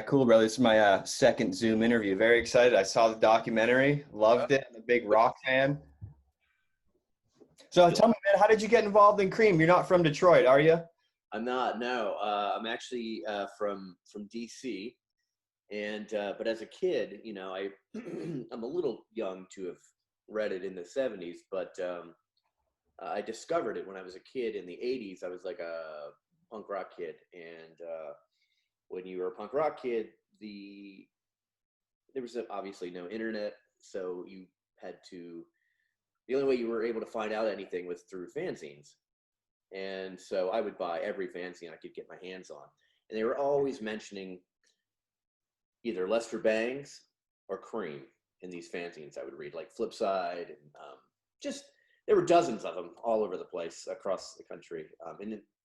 Cool, brother. This is my second Zoom interview. Very excited. I saw the documentary, loved it. I'm a big rock fan. So tell me, man, how did you get involved in Cream? You're not from Detroit, are you? I'm not. No, I'm actually from DC, and but as a kid, I'm a little young to have read it in the '70s, but I discovered it when I was a kid in the '80s. I was like a punk rock kid, and when you were a punk rock kid, there was obviously no internet, so you had to. The only way you were able to find out anything was through fanzines. And so I would buy every fanzine I could get my hands on. And they were always mentioning either Lester Bangs or Cream in these fanzines I would read, like Flipside. And just, there were dozens of them all over the place across the country,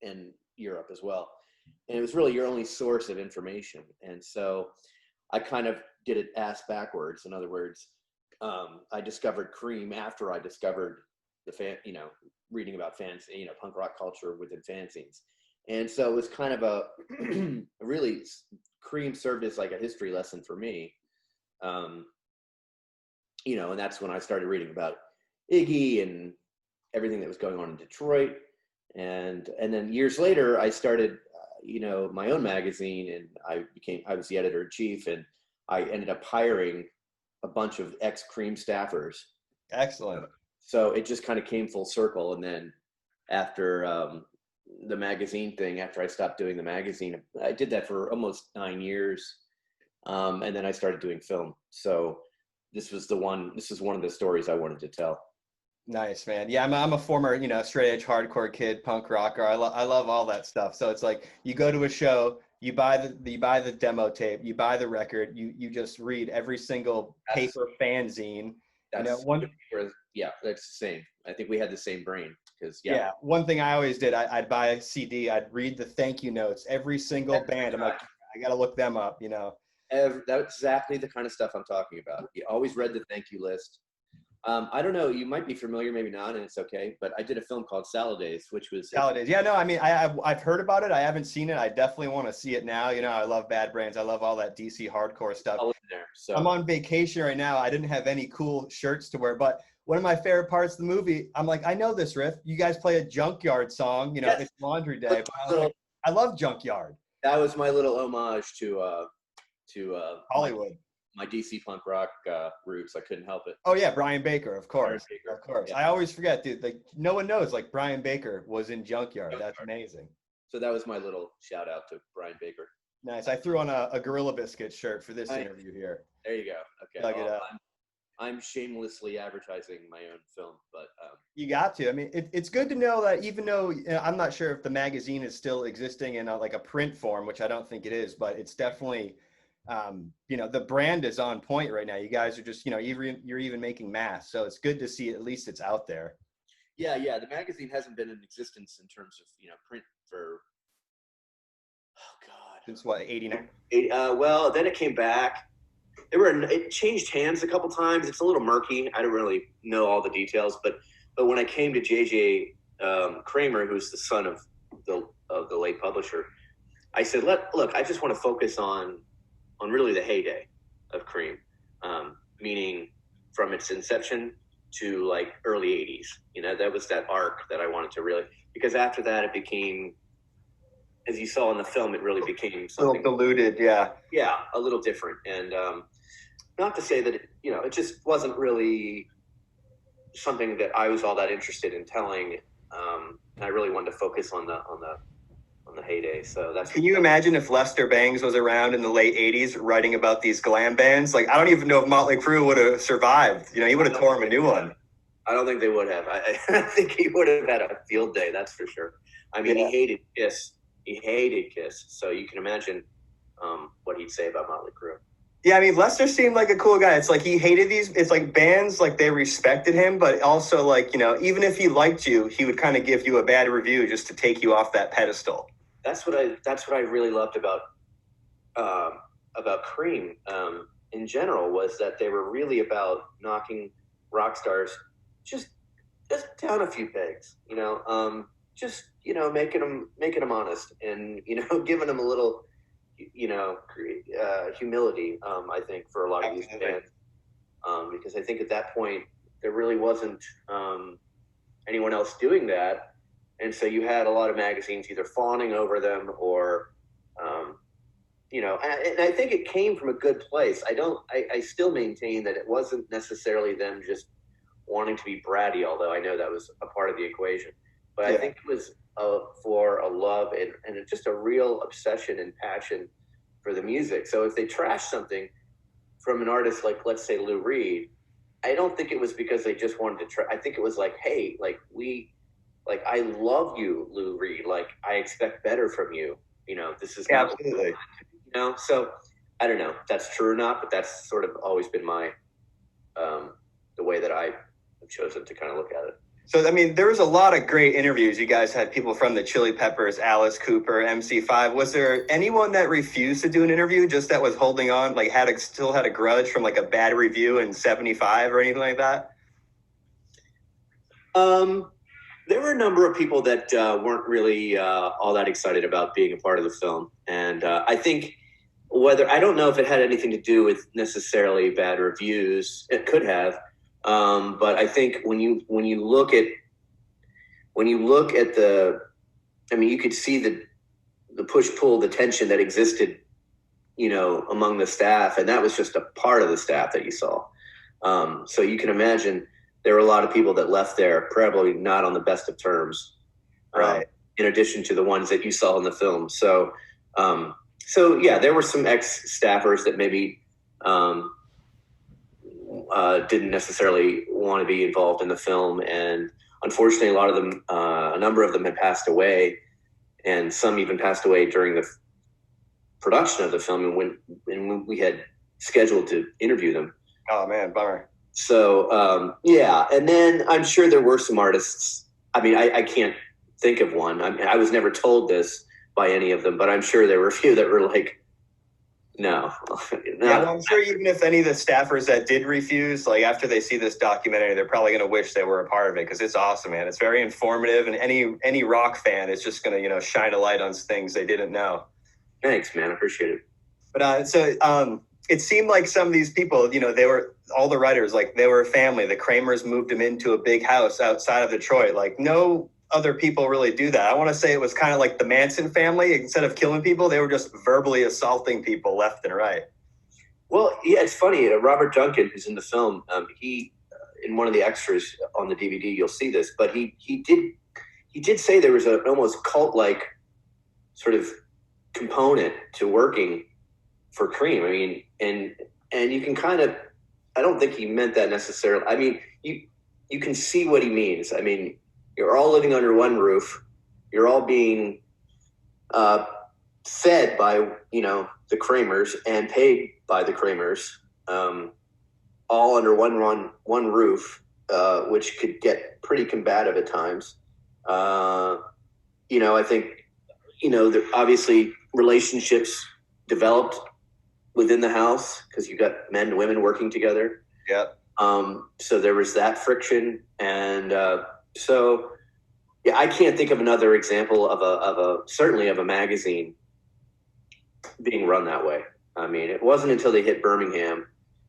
and Europe as well. And it was really your only source of information. And so I kind of did it ass backwards. In other words, I discovered Cream after I discovered reading about punk rock culture within fanzines. And so it was kind of a really, Cream served as like a history lesson for me. And that's when I started reading about Iggy and everything that was going on in Detroit. And then years later, I started, my own magazine, and I was the editor-in-chief, and I ended up hiring a bunch of ex-Cream staffers. Excellent. So it just kind of came full circle. And then after the magazine thing, after I stopped doing the magazine, I did that for almost 9 years. And then I started doing film. So this is one of the stories I wanted to tell. Nice, man. Yeah, I'm a former, straight edge hardcore kid, punk rocker. I love all that stuff. So it's like you go to a show, you buy the demo tape, you buy the record, you just read every single paper fanzine. That's the same. I think we had the same brain because one thing I always did, I'd buy a CD, I'd read the thank you notes, every single band. I'm like, I gotta look them up. That's exactly the kind of stuff I'm talking about. You always read the thank you list. I don't know, you might be familiar, maybe not, and it's okay, but I did a film called Salad Days, which was Salad Days. Yeah, no, I mean, I've heard about it. I haven't seen it. I definitely want to see it now. I love Bad Brains. I love all that DC hardcore stuff. All in there. So I'm on vacation right now. I didn't have any cool shirts to wear, but one of my favorite parts of the movie, I'm like, I know this riff. You guys play a Junkyard song. Yes. It's Laundry Day. But I love Junkyard. That was my little homage to Hollywood. My DC punk rock roots. I couldn't help it. Oh yeah, Brian Baker, of course. Of course. Yeah. I always forget, dude. Like no one knows. Like Brian Baker was in Junkyard. That's amazing. So that was my little shout out to Brian Baker. Nice. I threw on a Gorilla Biscuit shirt for this interview here. There you go. Okay. Dug it up. I'm shamelessly advertising my own film, but you got to. I mean, it's good to know that even though I'm not sure if the magazine is still existing in like a print form, which I don't think it is, but it's definitely. The brand is on point right now. You guys are just, you're even making masks. So it's good to see at least it's out there. Yeah. The magazine hasn't been in existence in terms of, print for, oh God. Since what, 89? Well, then it came back. It changed hands a couple times. It's a little murky. I don't really know all the details, but when I came to JJ Kramer, who's the son of the late publisher, I said, look, I just want to focus on really the heyday of Cream, meaning from its inception to like early 80s. That was that arc that I wanted to really, because after that it became, as you saw in the film, it really became something. A little diluted, yeah. Yeah, a little different. And not to say that, it just wasn't really something that I was all that interested in telling. And I really wanted to focus on the heyday. So that's. Can you imagine if Lester Bangs was around in the late 80s writing about these glam bands? Like, I don't even know if Motley Crue would have survived. He would have tore him a new one. I don't think they would have. I think he would have had a field day, that's for sure. I mean, He hated Kiss. So you can imagine what he'd say about Motley Crue. Yeah, I mean, Lester seemed like a cool guy. It's like he hated it's like bands, like they respected him, but also like, even if he liked you, he would kind of give you a bad review just to take you off that pedestal. That's what I really loved about Cream in general, was that they were really about knocking rock stars just down a few pegs, making them honest and giving them a little humility. I think for a lot of these bands, because I think at that point there really wasn't anyone else doing that, and so you had a lot of magazines either fawning over them or, and I think it came from a good place. I still maintain that it wasn't necessarily them just wanting to be bratty, although I know that was a part of the equation. But I think it was for a love and just a real obsession and passion for the music. So if they trash something from an artist like, let's say, Lou Reed, I don't think it was because they just wanted to try. I think it was like, hey, I love you, Lou Reed. Like, I expect better from you. This is not absolutely. So I don't know if that's true or not, but that's sort of always been my the way that I have chosen to kind of look at it. So, I mean, there was a lot of great interviews. You guys had people from the Chili Peppers, Alice Cooper, MC5. Was there anyone that refused to do an interview, just that was holding on, like still had a grudge from like a bad review in 75 or anything like that? There were a number of people that weren't really all that excited about being a part of the film. And I think I don't know if it had anything to do with necessarily bad reviews. It could have. But I think when you look at you could see the push-pull, the tension that existed, among the staff, and that was just a part of the staff that you saw. So you can imagine there were a lot of people that left there probably not on the best of terms, right? In addition to the ones that you saw in the film. So yeah, there were some ex-staffers that maybe didn't necessarily want to be involved in the film, and unfortunately a number of them had passed away, and some even passed away during the production of the film, and when we had scheduled to interview them. Oh man, bummer. So yeah, and then I'm sure there were some artists. I mean, I can't think of one. I was never told this by any of them, but I'm sure there were a few that were like, no. Yeah, well, I'm sure even if any of the staffers that did refuse, like after they see this documentary, they're probably going to wish they were a part of it, because it's awesome, man. It's very informative, and any rock fan is just going to shine a light on things they didn't know. Thanks, man. I appreciate it. But it seemed like some of these people, they were all the writers, like they were a family. The Kramers moved them into a big house outside of Detroit. Like no other people really do that. I want to say it was kind of like the Manson family. Instead of killing people, they were just verbally assaulting people left and right. Well, yeah, it's funny. Robert Duncan, who's in the film, he in one of the extras on the DVD, you'll see this, but he did say there was an almost cult-like sort of component to working for Cream. I mean, and you can kind of, I don't think he meant that necessarily. I mean, you can see what he means. I mean, you're all living under one roof. You're all being fed by, the Kramers and paid by the Kramers, all under one roof, which could get pretty combative at times. I think, obviously relationships developed within the house because you got men and women working together. Yeah. So there was that friction, and so yeah, I can't think of another example of certainly of a magazine being run that way. I mean, it wasn't until they hit Birmingham,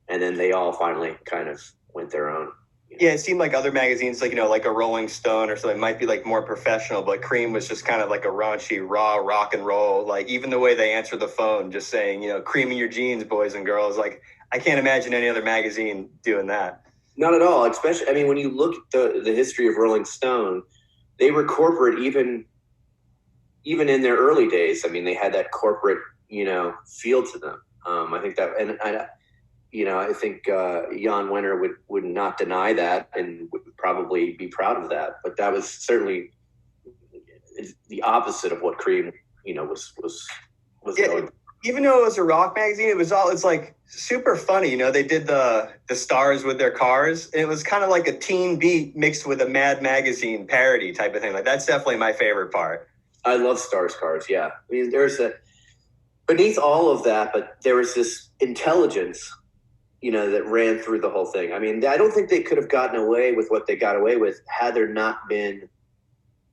and then they all finally kind of went their own. Yeah, it seemed like other magazines, like, like a Rolling Stone or something, might be like more professional, but Cream was just kind of like a raunchy, raw rock and roll. Like even the way they answered the phone, just saying, cream in your jeans, boys and girls. Like I can't imagine any other magazine doing that. Not at all. Especially, I mean, when you look at the history of Rolling Stone, they were corporate even in their early days. I mean, they had that corporate, feel to them. I think that, and I think Jan Wenner would not deny that and would probably be proud of that. But that was certainly the opposite of what Cream, was going. Even though it was a rock magazine, it's like super funny. They did the stars with their cars. It was kind of like a Teen Beat mixed with a Mad Magazine parody type of thing. Like that's definitely my favorite part. I love Stars Cars. Yeah. I mean, beneath all of that, but there was this intelligence, that ran through the whole thing. I mean, I don't think they could have gotten away with what they got away with had there not been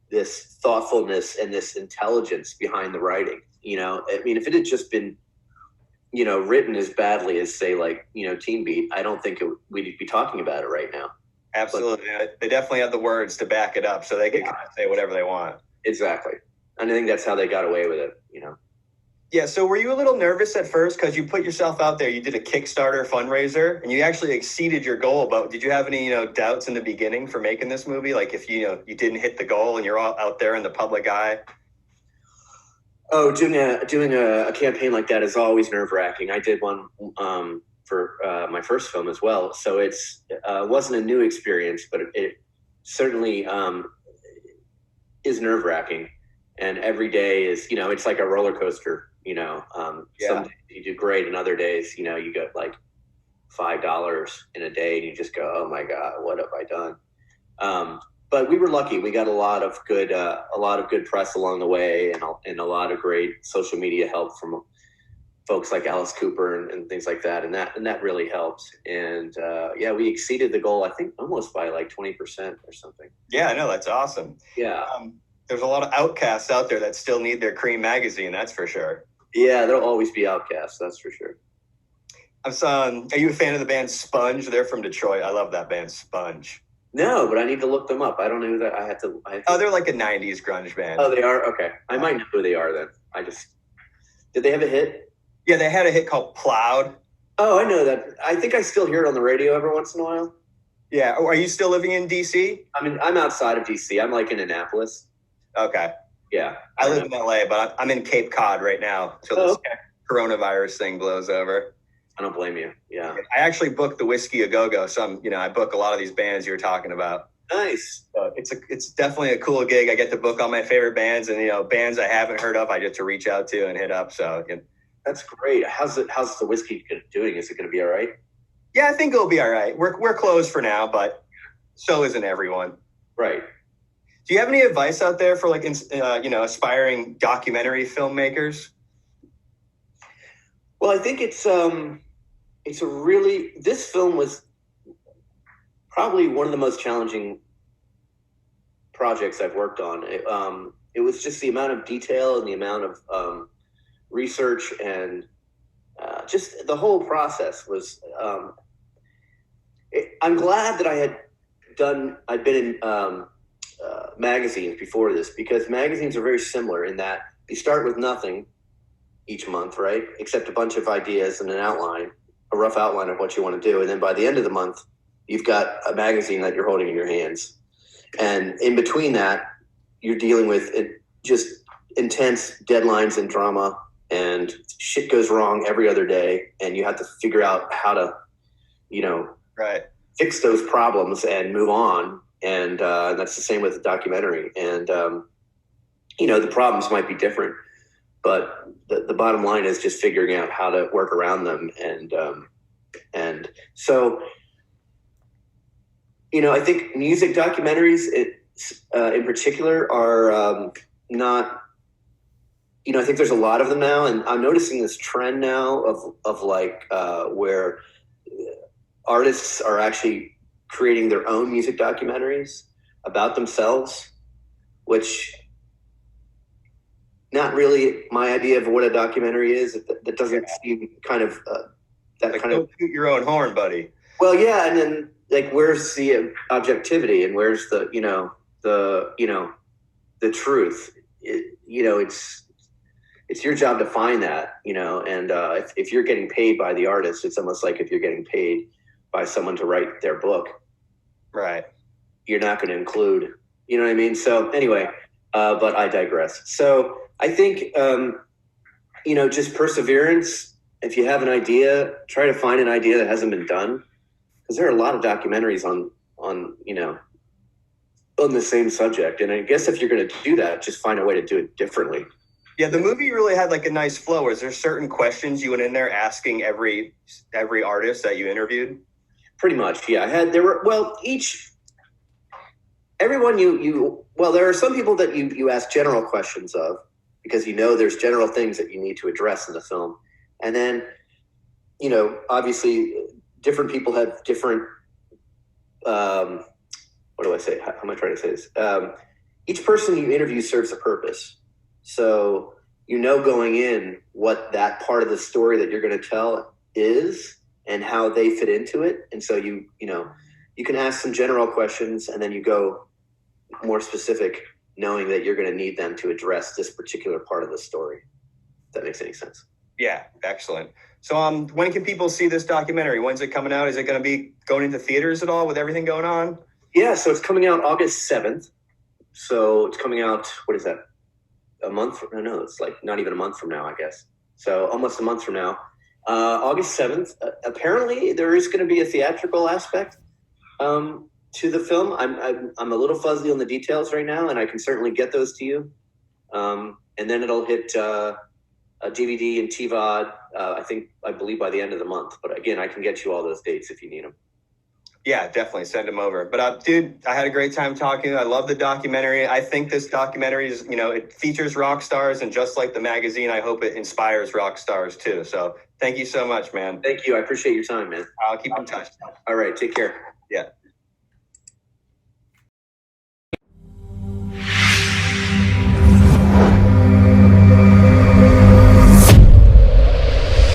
this thoughtfulness and this intelligence behind the writing. I mean, if it had just been, written as badly as, say, like, Teen Beat, I don't think we'd be talking about it right now. Absolutely. They definitely have the words to back it up, so they can kind of say whatever they want. Exactly. And I think that's how they got away with it, Yeah, so were you a little nervous at first because you put yourself out there? You did a Kickstarter fundraiser, and you actually exceeded your goal. But did you have any, doubts in the beginning for making this movie? Like if you didn't hit the goal and you're all out there in the public eye? Oh, doing a campaign like that is always nerve-wracking. I did one for my first film as well, so it wasn't a new experience, but it certainly is nerve-wracking. And every day is, it's like a roller coaster. Some days you do great, and other days, you get like $5 in a day, and you just go, "Oh my God, what have I done?" But we were lucky; we got a lot of good press along the way, and a lot of great social media help from folks like Alice Cooper and things like that, and that really helped. And we exceeded the goal, I think, almost by like 20% or something. Yeah, I know, that's awesome. Yeah. There's a lot of outcasts out there that still need their CREEM magazine, that's for sure. Yeah, there'll always be outcasts, that's for sure. Are you a fan of the band Sponge? They're from Detroit. I love that band, Sponge. No, but I need to look them up. I don't know who that. I had to. Oh, they're like a '90s grunge band. Oh, they are? Okay, I might know who they are then. Did they have a hit? Yeah, they had a hit called Plowed. Oh, I know that. I think I still hear it on the radio every once in a while. Yeah. Oh, are you still living in DC? I'm outside of DC. I'm like in Annapolis. Okay. Yeah. I live in LA, but I'm in Cape Cod right now until this coronavirus thing blows over. I don't blame you. Yeah. I actually booked the Whiskey A Go Go, so I book a lot of these bands you're talking about. Nice. So it's definitely a cool gig. I get to book all my favorite bands, and bands I haven't heard of, I get to reach out to and hit up. So that's great. How's the whiskey doing? Is it going to be all right? Yeah, I think it'll be all right. We're closed for now, but so isn't everyone. Right. Do you have any advice out there for aspiring documentary filmmakers? Well, I think this film was probably one of the most challenging projects I've worked on. It was just the amount of detail and the amount of research and just the whole process was. I'm glad that I'd been in magazines before this, because magazines are very similar in that you start with nothing each month, right? Except a bunch of ideas and an outline, a rough outline of what you want to do. And then by the end of the month, you've got a magazine that you're holding in your hands. And in between that, you're dealing with just intense deadlines and drama, and shit goes wrong every other day. And you have to figure out how to, right, fix those problems and move on. And that's the same with the documentary. And, the problems might be different, but the bottom line is just figuring out how to work around them. And so, I think music documentaries in particular are not, I think there's a lot of them now, and I'm noticing this trend now of where artists are actually creating their own music documentaries about themselves, which not really my idea of what a documentary is. That doesn't seem kind of don't toot your own horn, buddy. Well, yeah, and then where's the objectivity, and where's the truth? It's your job to find that, and if you're getting paid by the artist, it's almost like if you're getting paid by someone to write their book, right? You're not going to include, you know what I mean? So anyway, but I digress. So I think, just perseverance. If you have an idea, try to find an idea that hasn't been done, because there are a lot of documentaries on the same subject. And I guess if you're going to do that, just find a way to do it differently. Yeah, the movie really had a nice flow. Is there certain questions you went in there asking every artist that you interviewed? Pretty much, yeah. Everyone there are some people that you ask general questions of, because there's general things that you need to address in the film. And then, obviously different people have different, what do I say? How am I trying to say this? each person you interview serves a purpose. So going in what that part of the story that you're going to tell is and how they fit into it. And so you can ask some general questions and then you go more specific, knowing that you're going to need them to address this particular part of the story. If that makes any sense. Yeah, excellent. So when can people see this documentary? When's it coming out? Is it going to be going into theaters at all with everything going on? Yeah, so it's coming out August 7th. So it's coming out, what is that? A month? No, it's like not even a month from now, I guess. So almost a month from now. August 7th. Apparently there is going to be a theatrical aspect to the film. I'm a little fuzzy on the details right now, and I can certainly get those to you. And then it'll hit a DVD and TVOD, I believe by the end of the month. But again, I can get you all those dates if you need them. Yeah, definitely send them over. But dude, I had a great time talking. I love the documentary. I think this documentary is, it features rock stars, and just like the magazine, I hope it inspires rock stars too. So thank you so much, man. Thank you. I appreciate your time, man. I'll keep in touch. All right. Take care. Yeah.